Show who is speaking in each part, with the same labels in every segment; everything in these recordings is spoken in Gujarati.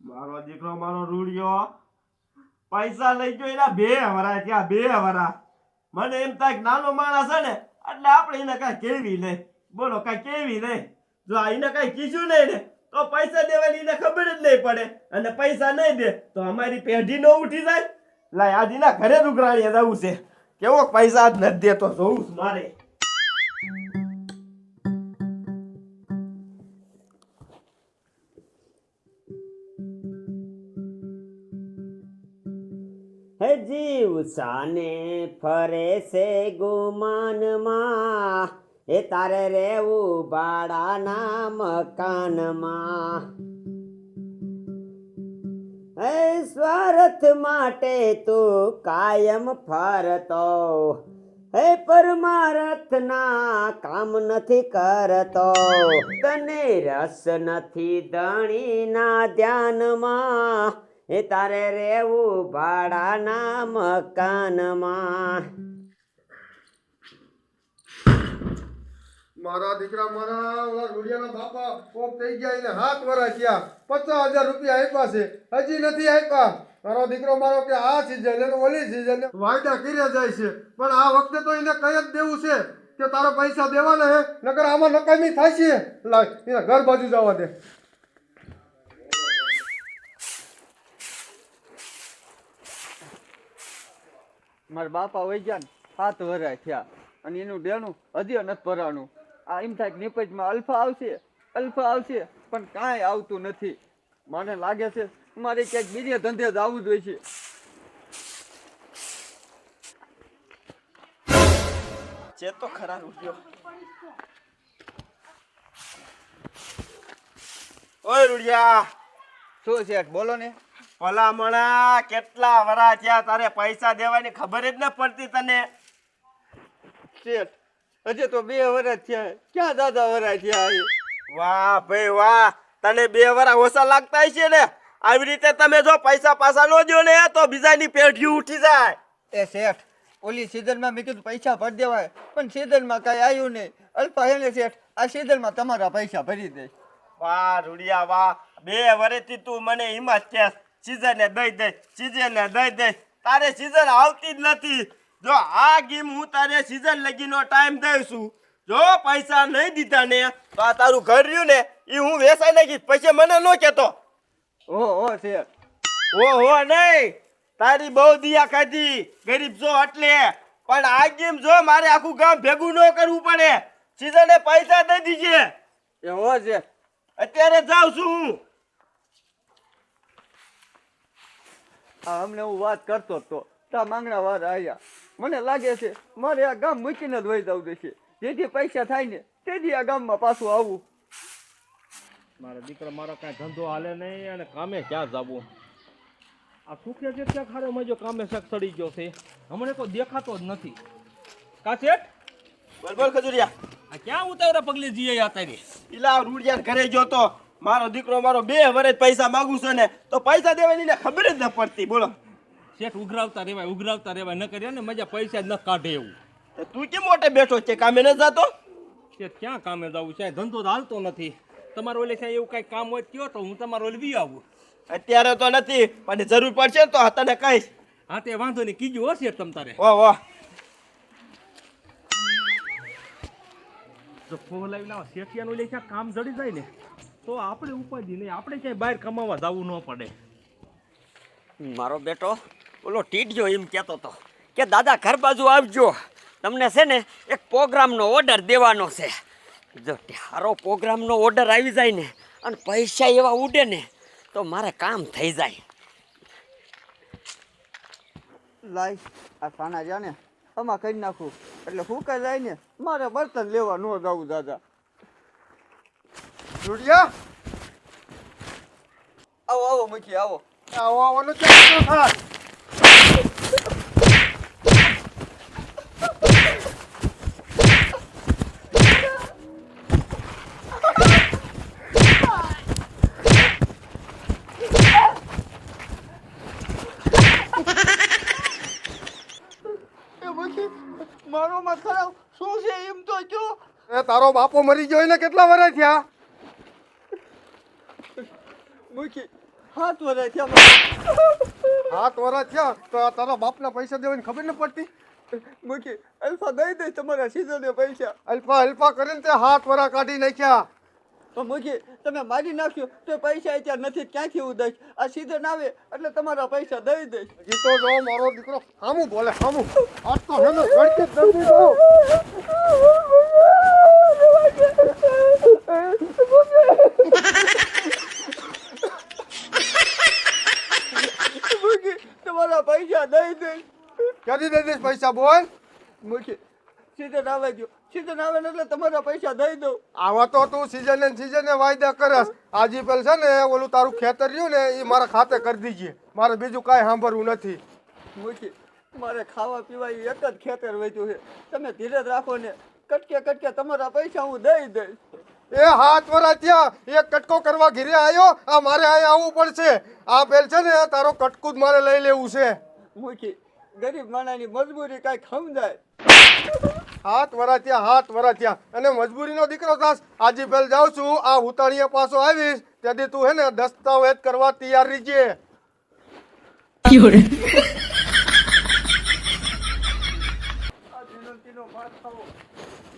Speaker 1: મારો દીકરો મારો રૂડિયો પૈસા લઈ ગયો એના બે વરા ત્યાં બે વરા મને એમ થાય નાનો માણસ છે ને એટલે આપણે એને કઈ કેવી નહીં બોલો કઈ કેવી નહીં જો એને કઈ કીધું નહીં ને તો પૈસા દેવાની એને ખબર જ નહીં પડે અને પૈસા નહીં દે તો અમારી પેઢી નો ઉઠી જાય લાય આજ એના ઘરે રૂગરાણીએ જવું છે કેવો પૈસા જ નથી દેતો જોવું મારે
Speaker 2: હે જીવ સાને ફરે છે ગુમાનમાં એ તારે રેવું ભાડાના મકાનમાં હે સ્વાર્થ માટે તું કાયમ ફરતો હે પરમાર્થના કામ નથી કરતો તને રસ નથી ધણીના ધ્યાનમાં એ તારે રેવું ભાડાના મકાનમાં
Speaker 3: મારા દીકરા મારા ઓલા રૂડિયાના બાપા પોપ થઈ ગયા એને 7 વર્ષ થયા 50,000 રૂપિયા આપ્યા છે હજી નથી આપ્યા મારો દીકરો મારો કે આ સીઝન ને ઓલી સીઝન વાયદા કર્યા જાય છે પણ આ વખતે તો એને કઈ જ દેવું છે કે તારો પૈસા દેવાના હે નકર આમાં નકામી થાય છે લાય એના ઘર બાજુ જવા દે
Speaker 4: મારા બાપા વહી ગયા ને 7 વર્ષ થયા અને એનું દેણું હજી નથી ભરાણું આ એમ થાય નિપજમાં અલ્ફા આવશે પણ કાંઈ આવતું નથી મને લાગે છે મારે ક્યાંક બીજે ધંધે જ આવવું જોઈએ છે
Speaker 1: છે તો ખરા રૂડિયો ઓય રૂડિયા
Speaker 4: શું શેઠ બોલો ને
Speaker 1: ભલામણા કેટલા વરા થયા તારે પૈસા દેવાની ખબર જ ન પડતી તને
Speaker 4: શેઠ હજી તો 2 વર્ષ થયા ક્યાં દાદા વર્ષ થયા
Speaker 1: વાહ ભાઈ વાહ તને 2 વરા ઓછા લાગતા છે ને આવી રીતે તમે જો પૈસા પાછા નો દો ને તો બીજાની પેઢી ઉઠી જાય
Speaker 4: એ શેઠ ઓલી સિઝનમાં મેં કીધું પૈસા ભરી દેવાય પણ સિઝનમાં કાંઈ આવ્યું નહીં અલ્પા હેને શેઠ આ સિઝનમાં તમારા પૈસા ભરી દે
Speaker 1: વાહ રૂડિયા વાહ 2 વર્ષથી તું મને હિંમત છે સીઝને દઈ દે તારે સીઝન આવતી જ નથી જો આ ગેમ હું તારે સીઝન લગીનો ટાઈમ દઉં છું જો પૈસા નહીં દીધા ને તો આ તારું ઘર રહ્યું ને એ હું વેચાઈ નાખીશ પછી મને ન કહેતો
Speaker 4: ઓહો શેઠ
Speaker 1: ઓહો નહીં તારી બહુ દિયા ખાધી ગરીબ જો એટલે પણ આ ગેમ જો મારે આખું ગામ ભેગું ન કરવું પડે સીઝને પૈસા દઈ દીજે
Speaker 4: એવો છે
Speaker 1: અત્યારે જાઉં છું હું
Speaker 4: અમને હું વાત કરતો તો તા માંગણા વાર આવ્યા મને લાગે છે મારે આ ગામ મૂકીને જ વહી જવું દેશે જેથી પૈસા થાય ને તેથી આ ગામમાં પાછું આવવું
Speaker 5: મારો દીકરો મારો કાંઈ ધંધો હાલે નહીં અને કામે ક્યાં જવું આ સુખે છે ત્યાં ખારો મજો કામે શક ચડી ગયો છે હમણે તો દેખાતો જ નથી કા શેઠ
Speaker 1: બોલ ખજુરિયા
Speaker 5: આ ક્યાં ઉતાવળા પગલે જઈએ અત્યારે
Speaker 1: ઇલા રૂડિયા ઘરે ગયો તો મારો દીકરો મારો 2 વર્ષ પૈસા માંગુ છું ને તો પૈસા દેવાની ને ખબર જ ન પડતી બોલો
Speaker 5: શેઠ ઉઘરાવતા રહેવાય ન કરીએ ને મજા પૈસા જ ન કાઢે એવું
Speaker 1: તું કેમ મોટે બેઠો છે કામે ન જાતો
Speaker 5: શેઠ ક્યાં કામે જવું છે ધંધો તો હાલતો નથી તમારો ઓલે છે એવું કાંઈ કામ હોય કયો તો હું તમારો ઓલે વી આવું
Speaker 1: અત્યારે તો નથી પણ જરૂર પડશે તો તને કહીશ
Speaker 5: હા તે વાંધો નહીં કીજું હશે તમ તારે
Speaker 1: વાહ
Speaker 5: જો ફોન લાવી લાવો શેઠિયાનું લે ક્યાં કામ જડી જાય ને તો આપણે ઉપાડી નહીં આપણે ક્યાંય બહાર કમાવા જવું ન પડે
Speaker 2: મારો બેટો ઓલો ટીડિયો એમ કહેતો હતો કે દાદા ઘર બાજુ આવજો તમને છે ને એક પ્રોગ્રામનો ઓર્ડર દેવાનો છે જો સારો પ્રોગ્રામનો ઓર્ડર આવી જાય ને અને પૈસા એવા ઉડે ને તો મારે કામ થઈ જાય
Speaker 4: લાઈ આ ખાના જા ને આમાં કરી નાખું એટલે ફૂંકાઈ જાય ને મારે બર્તન લેવા ન જવું દાદા
Speaker 3: રૂડિયા
Speaker 4: આવો મૂકી આવો
Speaker 3: આવવાનું ચાલુ થાય
Speaker 4: મારો મથારો શું છે એમ તો કયો
Speaker 3: એ તારો બાપો મરી ગયો ને કેટલા વર્ષ થયા
Speaker 4: મૂકી 5 વર્ષ થયા મારે.
Speaker 3: 7 વર્ષ થયા તો આ તારા બાપના પૈસા દેવાની ખબર ન પડતી?
Speaker 4: મૂકી અલ્ફા દઈ દઈશ તમારા સીઝને પૈસા.
Speaker 3: અલ્પા અલ્પા કરીને તે 7 વર્ષ કાઢી નાખ્યા.
Speaker 4: તો મૂકી તમે મારી નાખ્યો તો પૈસા અત્યારે નથી, ક્યાંથી હું દઈશ? આ સીઝન આવે એટલે તમારા પૈસા દઈ દઈશ.
Speaker 3: હજી તો જો મારો દીકરો હામું બોલે હામું. આજ તો હેને ગળકે જ દઈ દીધો.
Speaker 4: મૂકી તમારા પૈસા દઈ દઈશ.
Speaker 3: ક્યાંથી દઈ દઈશ પૈસા બોલ?
Speaker 4: મૂકી સીઝન આવે ગયો, સીઝન આવે ને એટલે તમારા પૈસા દઈ દઉં.
Speaker 3: આવા તો તું સીઝને વાયદા કરસ. આજી પેલ છે ને ઓલું તારું ખેતર રહ્યું ને એ મારા ખાતે કરી દીજે. મારે બીજું કાંઈ સાંભળવું નથી.
Speaker 4: મૂકી મારે ખાવા પીવા ઈ એક જ ખેતર વેચ્યું છે. તમે ધીરજ રાખો ને, કટકે કટકે તમારા પૈસા હું દઈ દઈશ.
Speaker 3: એ 7 વર્ષ થયા એક કટકો કરવા ઘીરે આવ્યો. આ મારે અહીંયા આવવું પડશે. આ પેલ છે ને તારો કટકું જ મારે લઈ લેવું છે.
Speaker 4: મૂકી ગરીબ માણાની મજબૂરી કાંઈક સમજાય.
Speaker 3: 7 વર્ષ થયા 7 વર્ષ થયા અને મજબૂરીનો દીકરો થાસ. આજી પેલ જાઉં છું. આ ઉતાણીયા પાછો આવીશ ત્યાંથી તું હે ને દસ્તાવેજ કરવા તૈયાર રહીજે.
Speaker 4: આ વિનંતીનો માર ખાવો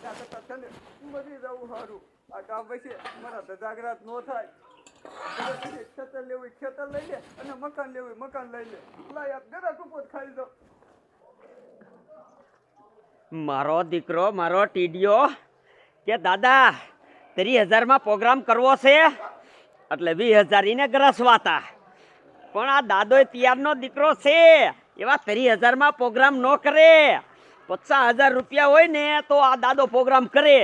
Speaker 4: ત્યાં કરતાં છે ને મરી જવું સારું. આ કામ પછી મારા ધજાગરાત ન થાય. હવે પછી ખેતર લેવું ખેતર લઈ લે અને મકાન લેવું મકાન લઈ લે. લાય આપ જરા ટૂંકો જ ખાઈ દો.
Speaker 2: મારો દીકરો મારો ટીડિયો કે દાદા 30,000 પ્રોગ્રામ કરવો છે એટલે 20,000 એને ગરસવાતા, પણ આ દાદો તિયારનો દીકરો છે એવા 30,000 પ્રોગ્રામ ન કરે. 50,000 રૂપિયા હોય ને તો આ દાદો પ્રોગ્રામ કરે.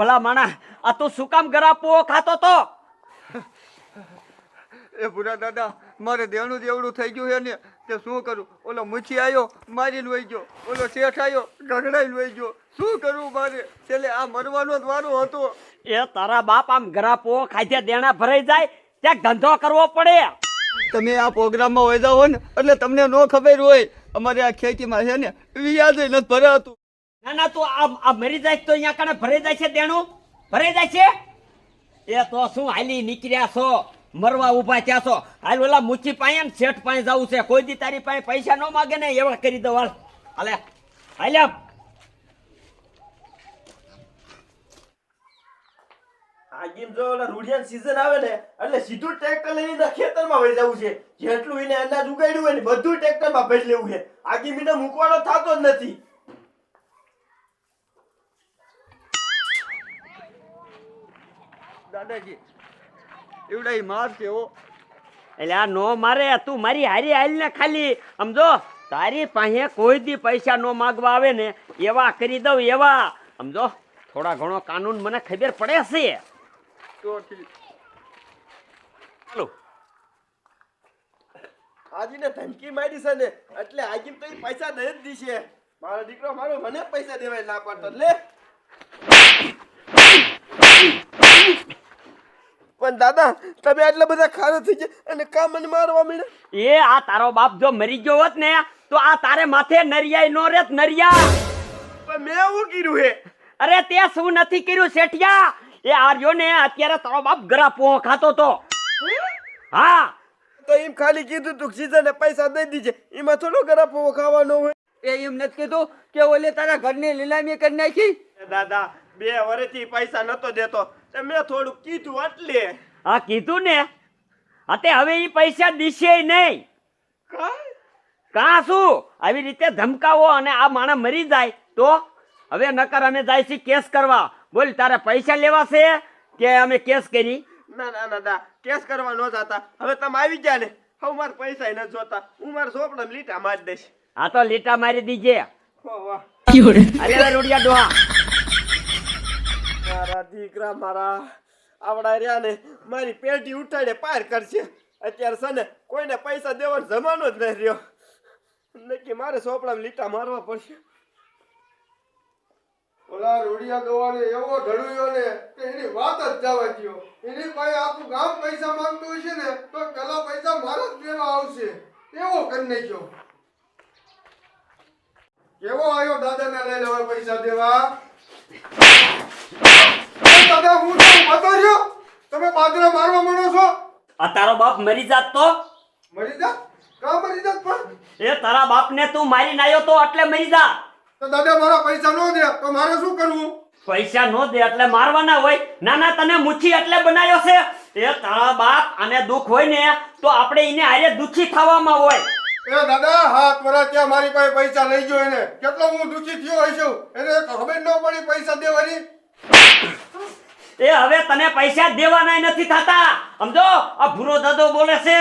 Speaker 2: ભલા માણા, આ તું શું કામ ગરાપો ખાતો તો?
Speaker 4: એ ભૂરા દાદા મારે દેણું જેવડું થઈ ગયું છે ને તે શું કરું? ઓલો મુછી આવ્યો મારીને વહી ગયો, ઓલો શેઠ આવ્યો ગગડાઈને વહી ગયો. શું કરું મારે? છેલ્લે આ મરવાનો જ વારો હતો.
Speaker 2: એ તારા બાપ આમ ગરાપો ખાધે દેણા ભરાઈ જાય ત્યાં ધંધો કરવો પડે.
Speaker 4: તમે આ પ્રોગ્રામમાં હોય જાઓ ને એટલે તમને ન ખબર હોય અમારે આ ખેતીમાં છે ને વ્યાજ નથી ભરાતું.
Speaker 2: ના ના, તું આ મરી જાય તો અહીંયા કણે ભરાઈ જાય છે દેણું? ભરાઈ જાય છે? એ તો શું હાલી નીકળ્યા છો, મરવા ઊભા થયા છો. હાલ ઓલા મુચી પાસે ને શેઠ પાસે જવું છે. કોઈ દી તારી પાસે પૈસા ન માગે ને એવા કરી દો. હાલ હાલે હાલ્યા.
Speaker 1: આગીમ જો ઓલા રૂડિયાની season આવે ને એટલે સીધું ટ્રેક્ટર લઈને ખેતરમાં વહી જવું છે. જેટલું એને અનાજ ઉગાડ્યું હોય ને બધું ટ્રેક્ટરમાં ભરી લેવું છે. આગીમ એને મૂકવાનો થતો જ નથી.
Speaker 4: દાદાજી એવડા ઈ માર છે હો.
Speaker 2: એટલે આ નો મારે, તું મારી હારી હાલ ને ખાલી સમજો. તારી પાસે કોઈ દી પૈસા નો માગવા આવે ને એવા કરી દઉં એવા સમજો. થોડા ઘણો કાનૂન મને ખબર પડે છે.
Speaker 4: તો ઠીક.
Speaker 2: ચાલો
Speaker 1: આજીને ધમકી મારી છે ને એટલે આગીમ તો ઈ પૈસા દઈ જ દીશે. મારો દીકરો મારો મને પૈસા દેવાય ના પાડતો લે. પણ દાદા તમે આટલા બધા ખારા થઈ ગયા અને કા મને મારવા મળ્યા?
Speaker 2: એ આ તારો બાપ જો મરી ગયો હોત ને તો આ તારે માથે નરિયાઈ નો રેત નરિયા.
Speaker 1: પણ મેં એવું કર્યું હે?
Speaker 2: અરે તે શું નથી કર્યું શેઠિયા? એ આર્યો ને અત્યારે તારો બાપ ગરાપો ખાતો તો. હા
Speaker 1: તો એમ ખાલી કીધું તું સીઝને પૈસા દઈ દીજે, એમાં થોડો ગરાપો ખાવાનો હોય.
Speaker 4: એ એમ નથી કીધું કે ઓલે તારા ઘરની લીલામી કરી નાખી?
Speaker 1: દાદા 2 વર્ષથી પૈસા નતો દેતો તો મેં થોડું કીધું એટલે.
Speaker 2: હા કીધું ને. અતે હવે ઈ પૈસા દીશે નહીં. કાં શું આવી રીતે ધમકાવો અને આ માણસ મરી જાય તો? હવે નકર અમે જાય છે કેસ કરવા. બોલ તારે પૈસા લેવા છે કે અમે કેસ કરી?
Speaker 1: ના ના ના દા કેસ કરવા ન જાતા. હવે તમે આવી ગયા ને હવે મારે પૈસા ન જોતા. હું મારા સોપડામાં લીટા મારી દઈશ.
Speaker 2: આ તો લીટા મારી દીજે.
Speaker 1: હો વાહ
Speaker 2: અરે રોડિયા ડોહા,
Speaker 1: મારા દીકરા મારા આવડા રહ્યા ને મારી પેટી ઉઠાડે પાર કરશે. અત્યારે છે ને કોઈને પૈસા દેવાનો જમાનો જ નહીં રહ્યો. નક્કી મારે સોપડામાં લીટા મારવા પડશે.
Speaker 3: ઓલા રૂડિયા દોવાને એવો ઢળ્યો ને કે એની વાત જ જવા દ્યો. એની પાસે આખું ગામ પૈસા માંગતું હશે ને તો પેલા પૈસા મારા જ દેવા આવશે. એવો કરી નાખ્યો. કેવો આવ્યો દાદાને લઈ લેવા પૈસા દેવા? દાદા હું તો ઊભો રહ્યો. તમે પાદરા મારવા માંડો છો?
Speaker 2: આ તારો બાપ મરી જાત તો
Speaker 3: મરી જા? કા મરી જા પણ?
Speaker 2: એ તારા બાપને તું મારીને આવ્યો તો એટલે મરી જા.
Speaker 3: તો દાદા મારા પૈસા નો દે તો મારે શું કરવું?
Speaker 2: પૈસા નો દે એટલે મારવાના હોય? નાના તને મુઠ્ઠી એટલે બનાવ્યો છે. એ તારા બાપ આને દુઃખ હોય ને તો આપણે એને હારે દુઃખી થવામાં હોય.
Speaker 3: એ દાદા હાથ વરા ત્યાં મારી પાસે પૈસા લઈ ગયો એને. કેટલો હું દુઃખી થયો હશું. એને ખબર ન પડી પૈસા દેવાની.
Speaker 2: એ હવે તને પૈસા દેવાના નથી થતા સમજો. આ ભૂરો દાદો બોલે છે.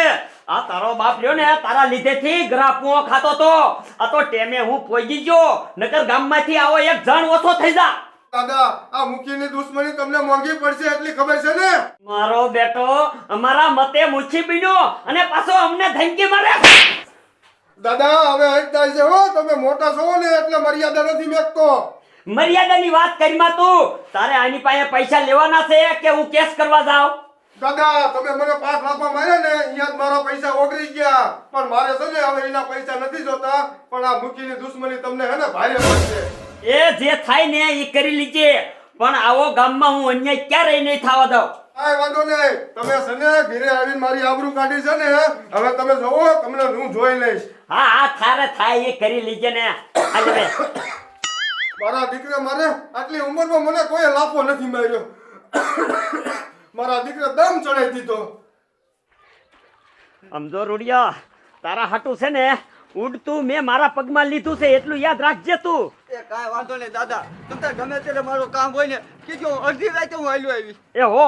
Speaker 2: આ તારો બાપ રહ્યો ને તારા લીધેથી ગ્રાપુઓ ખાતો તો. આ તો ટેમે હું પોગી ગયો. નકર ગામમાંથી આવો એક જણ ઓછો થઈ જા.
Speaker 3: દાદા આ મુખીની દુશ્મની તમને મોંઘી પડશે એટલી ખબર છે ને?
Speaker 2: મારો બેટો અમારા મતે મુઠ્ઠી બીનો અને પાછો અમને ધમકી મારે.
Speaker 3: દાદા હવે હટ થાય છે હો. તમે મોટા છો ને એટલે મર્યાદા નથી મેકતો.
Speaker 2: મર્યાદાની વાત કરીમાં તું તારે આની પાસે પૈસા લેવાના છે કે હું કેસ કરવા જાઉં?
Speaker 3: દાદા તમે મને 5 લાખમાં માર્યા ને અહીંયા જ મારા પૈસા ઓગળી ગયા. પણ મારે છે ને હવે એના પૈસા નથી જોતા. પણ આ મુખીની દુશ્મની તમને હે ને ભારે પડશે.
Speaker 2: એ જે થાય ને એ કરી લીજે. પણ આવો ગામમાં હું અન્યાય ક્યારેય નહીં થવા દઉં.
Speaker 3: કાંઈ વાંધો નહીં. તમે છે ને ઘરે આવીને મારી આબરૂ કાઢી છે ને હવે તમે જોવો તમને હું જોઈ લઈશ.
Speaker 2: હા હા થારે થાય એ કરી લીજે ને. હાલ હવે.
Speaker 3: મારા દીકરા મારે આટલી ઉંમરમાં મને કોઈ લાફો નથી માર્યો. મારા દીકરા દમ ચડાઈ દીધો.
Speaker 2: સમજો રૂડિયા તારા હાટું છે ને ઉડતું મેં મારા પગમાં લીધું છે એટલું યાદ રાખજે તું.
Speaker 4: એ કાંઈ વાંધો નહીં દાદા. તમે ગમે ત્યારે મારું કામ હોય ને કીધું અડધી રાતે હું હાલ્યો આવી.
Speaker 2: એ હો